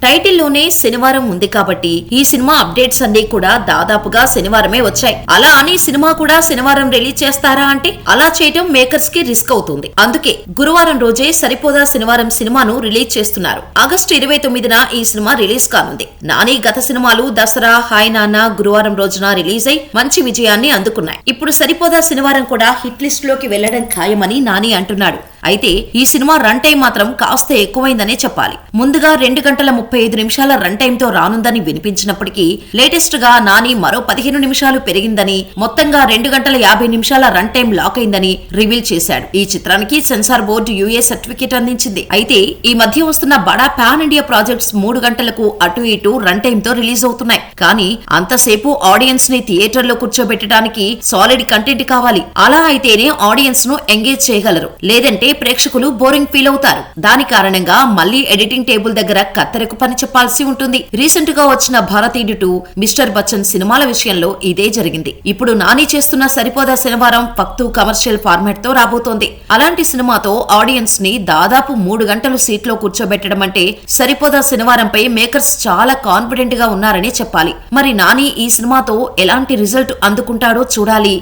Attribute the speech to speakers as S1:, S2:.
S1: టైటిల్లోనే శనివారం ఉంది కాబట్టి ఈ సినిమా అప్డేట్స్ అన్ని కూడా దాదాపుగా శనివారమే వచ్చాయి. అలా అని సినిమా కూడా శనివారం రిలీజ్ చేస్తారా అంటే అలా చేయటం మేకర్స్ కి రిస్క్ అవుతుంది. అందుకే గురువారం రోజే సరిపోదా శనివారం సినిమాను రిలీజ్ చేస్తున్నారు. ఆగస్టు 29న ఈ సినిమా రిలీజ్ కానుంది. నాని గత సినిమాలు దసరా, హాయ్ నాన్న గురువారం రోజున రిలీజ్ అయి మంచి విజయాన్ని అందుకున్నాయి. ఇప్పుడు సరిపోదా శనివారం కూడా హిట్ లిస్ట్ లోకి వెళ్లడం ఖాయమని నాని అంటున్నాడు. అయితే ఈ సినిమా రన్ టైం మాత్రం కాస్త ఎక్కువైందనే చెప్పాలి. ముందుగా 2 గంటల 35 నిమిషాల రన్ టైం తో రానుందని వినిపించినప్పటికీ లేటెస్ట్ గా నాని మరో 15 నిమిషాలు పెరిగిందని, మొత్తంగా 2 గంటల 50 నిమిషాల రన్ టైం లాక్ అయిందని రివీల్ చేశాడు. ఈ చిత్రానికి సెన్సార్ బోర్డు యుఏ సర్టిఫికేట్ అందించింది. అయితే ఈ మధ్య వస్తున్న బడా పాన్ ఇండియా ప్రాజెక్ట్స్ 3 గంటలకు అటు ఇటు రన్ టైం తో రిలీజ్ అవుతున్నాయి. కానీ అంతసేపు ఆడియన్స్ ని థియేటర్ లో కూర్చోబెట్టడానికి సాలిడ్ కంటెంట్ కావాలి. అలా అయితేనే ఆడియన్స్ ను ఎంగేజ్ చేయగలరు. లేదంటే ప్రేక్షకులు బోరింగ్ ఫీల్ అవుతారు. దాని కారణంగా మళ్లీ ఎడిటింగ్ టేబుల్ దగ్గర కత్తెరకు పని చెప్పాల్సి ఉంటుంది. రీసెంట్ గా వచ్చిన భారతీయుడు 2, మిస్టర్ బచ్చన్ సినిమాల విషయంలో ఇదే జరిగింది. ఇప్పుడు నాని చేస్తున్న సరిపోదా శనివారం ఫక్తు కమర్షియల్ ఫార్మాట్ తో రాబోతోంది. అలాంటి సినిమాతో ఆడియన్స్ ని దాదాపు 3 గంటలు సీట్లో కూర్చోబెట్టడం అంటే సరిపోదా శనివారంపై మేకర్స్ చాలా కాన్ఫిడెంట్ గా ఉన్నారని చెప్పాలి. మరి నాని ఈ సినిమాతో ఎలాంటి రిజల్ట్ అందుకుంటాడో చూడాలి.